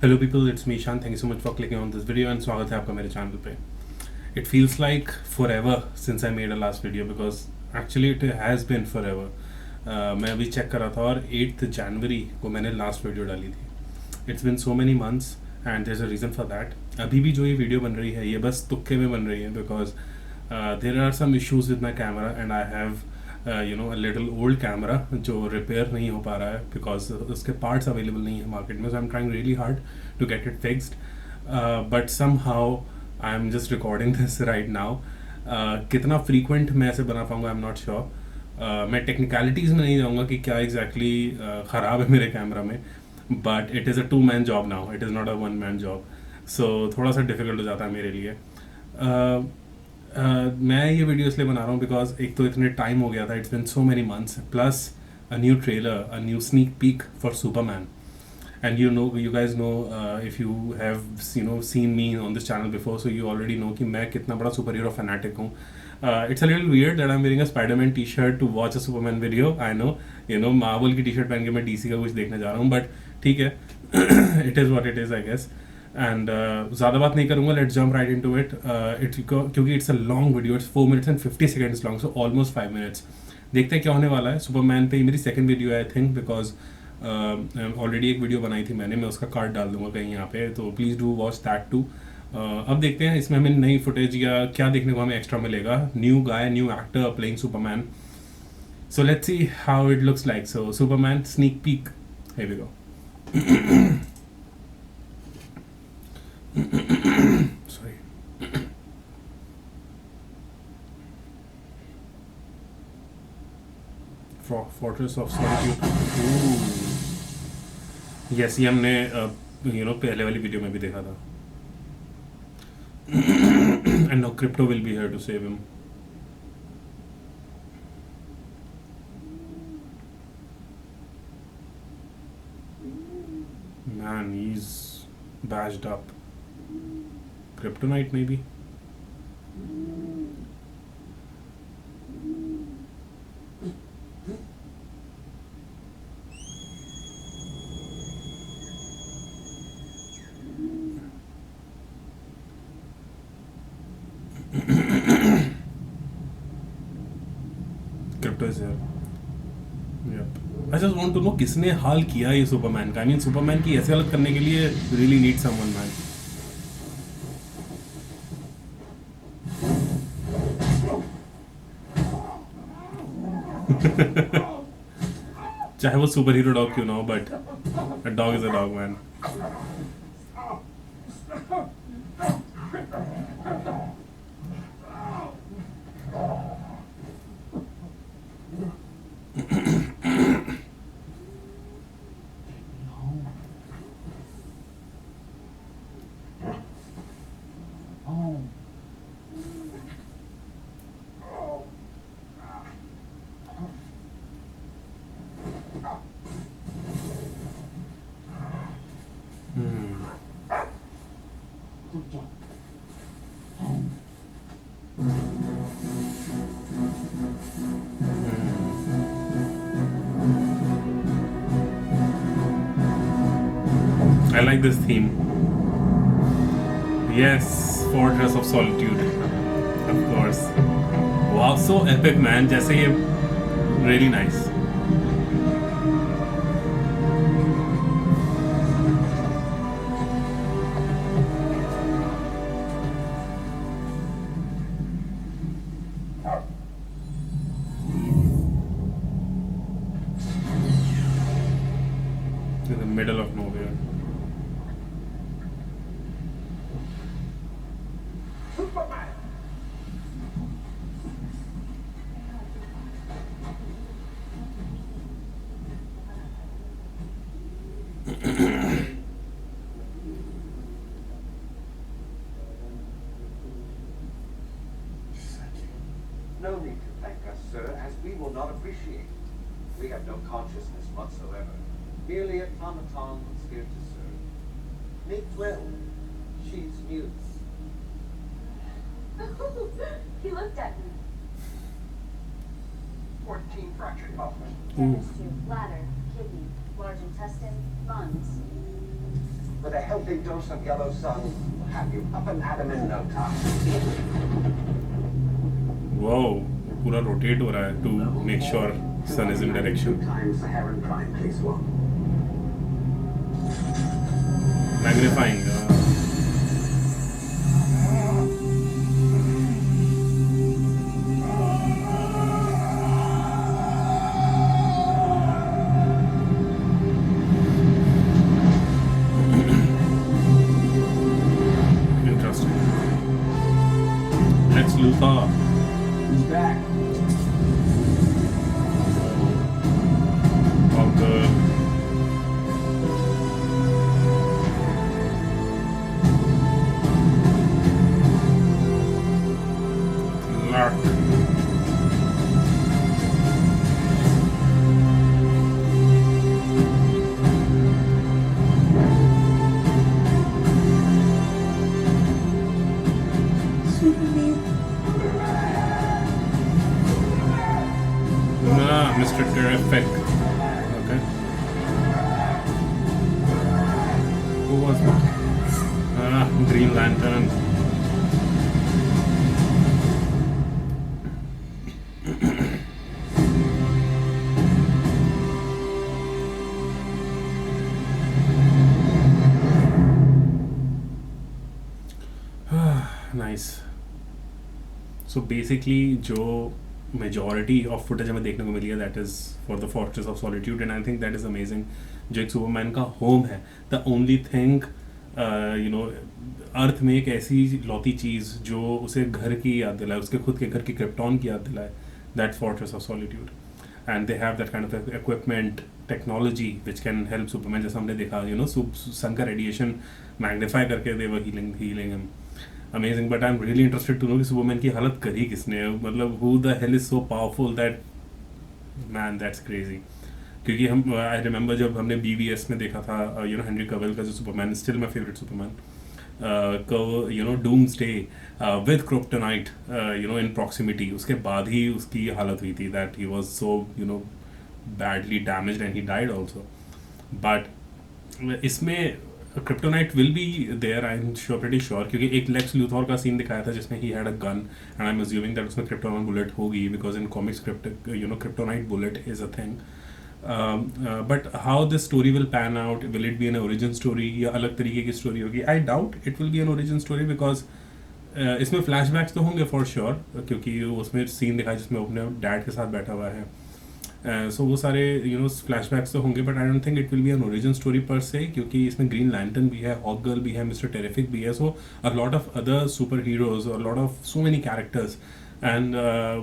Hello people, it's me Shan. Thank you so much for clicking on this video and स्वागत है आपका मेरे channel पे. It feels like forever since I made a last video because actually it has been forever. मैं अभी check कर रहा था और 8th जनवरी को मैंने लास्ट वीडियो डाली थी. It's been so many months and there's a reason for that. अभी भी जो ये वीडियो बन रही है ये बस तुक्के में बन रही है because there are some issues with my camera and I have a little old camera जो रिपेयर नहीं हो पा रहा है because उसके parts available नहीं है मार्केट में. So I'm trying really hard to get it fixed, but somehow I'm just recording this right now. कितना frequent मैं ऐसे बना पाऊँगा I'm not sure. मैं technicalities में नहीं जाऊँगा कि क्या exactly ख़राब है मेरे कैमरा में, but it is a 2-man job now. It is not a 1-man job. So थोड़ा सा difficult हो जाता है मेरे लिए. मैं ये वीडियो इसलिए बना रहा हूँ बिकॉज एक तो इतने टाइम हो गया था, it's been so many months, plus a new trailer, a new sneak peek for Superman. And you guys know, if you have seen me on this channel before, so you already know कि मैं कितना बड़ा super hero fanatic हूँ. It's a little weird that I'm wearing a Spider-Man t-shirt to watch a Superman video. I know Marvel की t-shirt पहन के मैं DC का कुछ देखने जा रहा हूँ, but ठीक है. It is what it is, I guess. And ज़्यादा बात नहीं करूँगा, let's jump right into it. क्योंकि it's a long video, it's 4 minutes and 50 seconds long, so almost 5 minutes. देखते हैं क्या होने वाला है. सुपरमैन पे मेरी सेकंड वीडियो है आई थिंक, बिकॉज ऑलरेडी एक वीडियो बनाई थी मैंने, मैं उसका कार्ड डाल दूंगा कहीं यहाँ पे, तो please do watch that too. अब देखते हैं इसमें हमें नई फुटेज या क्या देखने को हमें एक्स्ट्रा मिलेगा. New guy, new actor playing Superman. So let's see how it looks like. So Superman sneak peek, here we go. Sorry. Fortress of Solitude. Yes, ये हमने पहले वाली वीडियो में भी देखा था. And now Crypto will be here to save him. Man, he's badged up. Kryptonite maybe. Crypto is here. Yep. I just want to know किसने हाल किया ये सुपरमैन का. I mean सुपरमैन की ऐसी हालत करने के लिए really need someone, man. चाहे वो सुपर हीरो डॉग क्यों ना हो, but a dog is a dog, man. I like this theme. Yes, Fortress of Solitude. Of course. Wow, so epic, man. जैसे ये really nice. In the middle of nowhere. No need to thank us, sir, as we will not appreciate it. We have no consciousness whatsoever. Merely automatons here to serve. Make 12. She's mute. He looked at me. 14 fractured muscles. Damage to bladder, kidney, large intestine, lungs. with a healthy dose of yellow sun, will have you up and at 'em in no time. Wow, पूरा rotate हो रहा है to make sure sun is in direction. 2 times the Heron Prime, please, one. Magnifying. Interesting. Lex Luthor. He's back. Of the Lark. Mr. Terrific. Okay. Who was that? Green Lantern. Nice. So basically, जो majority of footage हमें देखने को मिली है, that is for the Fortress of Solitude, and I think that is amazing. जो एक Superman का home है, the only thing you know, अर्थ में एक ऐसी लौती चीज़ जो उसे घर की याद दिलाए, उसके खुद के घर की क्रिप्टॉन की याद दिलाए, that's Fortress of Solitude. And they have that kind of equipment, technology which can help Superman. जैसा हमने देखा, you know, सन का radiation magnify करके they were healing him. Amazing, but I'm really interested to know कि Superman की हालत करी किसने, मतलब who the hell is so powerful that, man, that's crazy. क्योंकि हम I remember जब हमने BVS में देखा था, you know, हेनरी कैविल का जो Superman, still my favorite Superman, को, you know, Doomsday with Kryptonite, you know, in proximity, उसके बाद ही उसकी हालत हुई थी, that he was so, you know, badly damaged and he died also. But इसमें Kryptonite will be there, I'm sure, pretty sure, क्योंकि एक लेक्स लूथर का सीन दिखाया था जिसमें he had a gun, and I'm assuming that उसमें Kryptonite bullet होगी, because in comics, you know, Kryptonite bullet is a thing. But how this story will pan out, will it be an origin story या अलग तरीके की story होगी? I doubt it will be an origin story, because इसमें flashbacks तो होंगे for sure, क्योंकि उसमें scene दिखाया जिसमें अपने dad के साथ बैठा हुआ है. So वो सारे, you know, flashbacks तो होंगे, but I don't think it will be an origin story per se, क्योंकि इसमें Green Lantern भी है, Hawk Girl भी है, Mr. Terrific भी है, so a lot of other superheroes, a lot of so many characters, and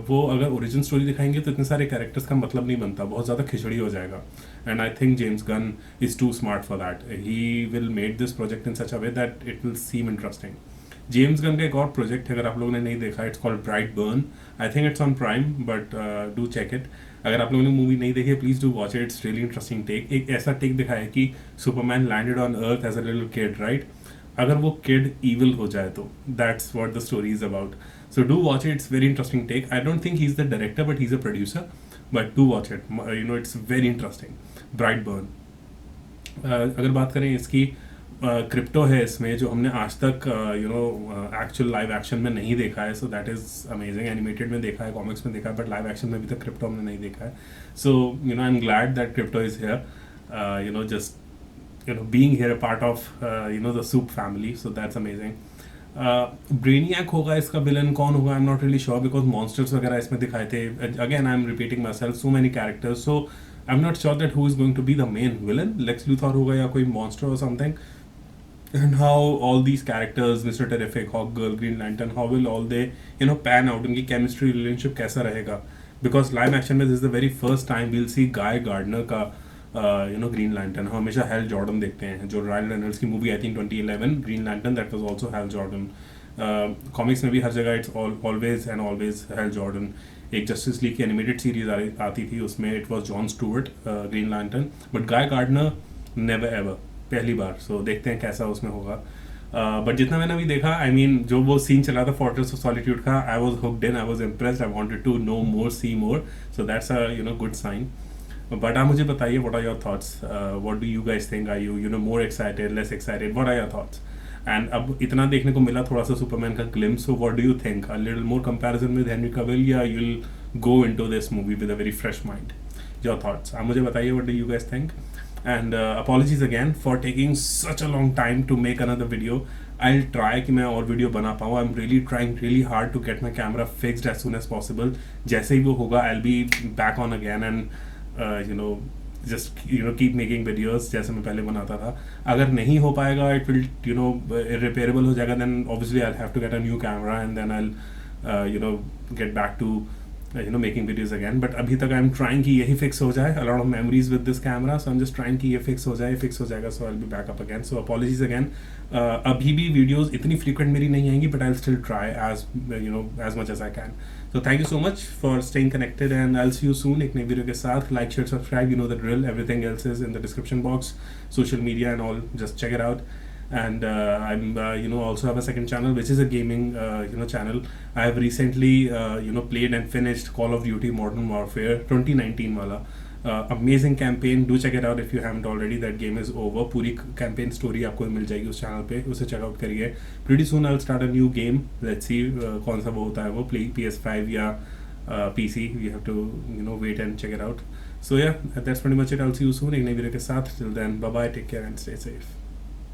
वो अगर origin story दिखाएंगे तो इतने सारे characters का मतलब नहीं बनता, बहुत ज़्यादा खिचड़ी हो जाएगा. And I think James Gunn is too smart for that. He will make this project in such a way that it will seem interesting. James Gunn का एक और प्रोजेक्ट है, अगर आप लोगों ने नहीं देखा, it's called Brightburn. I think it's on Prime, but do check it. अगर आप लोगों ने मूवी नहीं देखी, please do watch it. It's really interesting take. एक ऐसा टेक दिखाया है कि Superman landed on earth as a little kid, right? अगर वो किड ईविल हो जाए तो that's what the story is about. So do watch it. It's very interesting take. I don't think he is the director, but he is a producer. But do watch it, you know, it's very interesting. Brightburn. अगर बात करें इसकी, crypto है इसमें, जो हमने आज तक you know actual live action में नहीं देखा है. So that is amazing. Animated में देखा है, कॉमिक्स में देखा है, बट लाइव एक्शन में अभी तक क्रिप्टो हमने नहीं देखा है. So you know, I am glad that crypto is here, you know, just, you know, being here a part of you know the soup family. So that's amazing. Brainiac होगा इसका villain, कौन होगा I am not really sure, because monsters वगैरह इसमें दिखाए थे. Again I am repeating myself, so many characters, so I am not sure that who is going to be the main villain. Lex Luthor होगा या कोई monster और something. And how all these characters, Mr. Terrific, Hawk Girl, Green Lantern, how will all they, you know, pan out? उनकी chemistry relationship कैसा रहेगा? Because live action में this is the very first time we'll see Guy Gardner का you know, Green Lantern. हम हमेशा Hal Jordan देखते हैं, जो Ryan Reynolds की movie आई थी 2011, Green Lantern, that was also Hal Jordan. Comics में भी हर जगह it's always and always Hal Jordan. एक Justice League की animated series आती थी, उसमें it was John Stewart, Green Lantern, but Guy Gardner never ever. पहली बार. सो देखते हैं कैसा उसमें होगा. बट जितना मैंने अभी देखा, आई मीन, जो वो सीन चला था फोर्ट्रेस ऑफ सॉलिट्यूड का, I was hooked in, I was impressed, I wanted to know more, see more. So that's a, you know, good sign. But आप मुझे बताइए what are your thoughts, what do you guys think, are you no more excited, less excited, what are your thoughts? And अब इतना देखने को मिला थोड़ा सा सुपरमैन का glimpse, so what do you think, a little more comparison with Henry Cavill, या you will go into this movie with a very fresh mind? Your thoughts आप मुझे बताइए, what do you guys think? And apologies again for taking such a long time to make another video. I'll try कि मैं और video बना पाऊँ. I'm really trying really hard to get my camera fixed as soon as possible. जैसे ही वो होगा I'll be back on again and just keep making videos जैसे मैं पहले बनाता था. अगर नहीं हो पाएगा, it will irreparable हो जाएगा, then obviously I'll have to get a new camera and then I'll get back to making videos again. But अभी तक I'm trying कि यही fix हो जाए. A lot of memories with this camera, so I'm just trying कि ये fix हो जाएगा, so I'll be back up again. So apologies again. अभी भी videos इतनी frequent मेरी नहीं आएंगी, but I'll still try as much as I can. So thank you so much for staying connected, and I'll see you soon एक नई video के साथ. Like, share, subscribe, you know the drill. Everything else is in the description box, social media and all. Just check it out. And I'm also have a second channel which is a gaming channel. I have recently played and finished Call of Duty Modern Warfare 2019 wala. Amazing campaign, do check it out if you haven't already. That game is over. पूरी campaign story आपको मिल जाएगी उस channel पे, उसे check out करिए. Pretty soon I'll start a new game. Let's see कौन सा वो होता है वो, PS5 या PC. We have to wait and check it out. So yeah, that's pretty much it. I'll see you soon एक नई वीडियो के साथ. Till then, bye bye, take care and stay safe.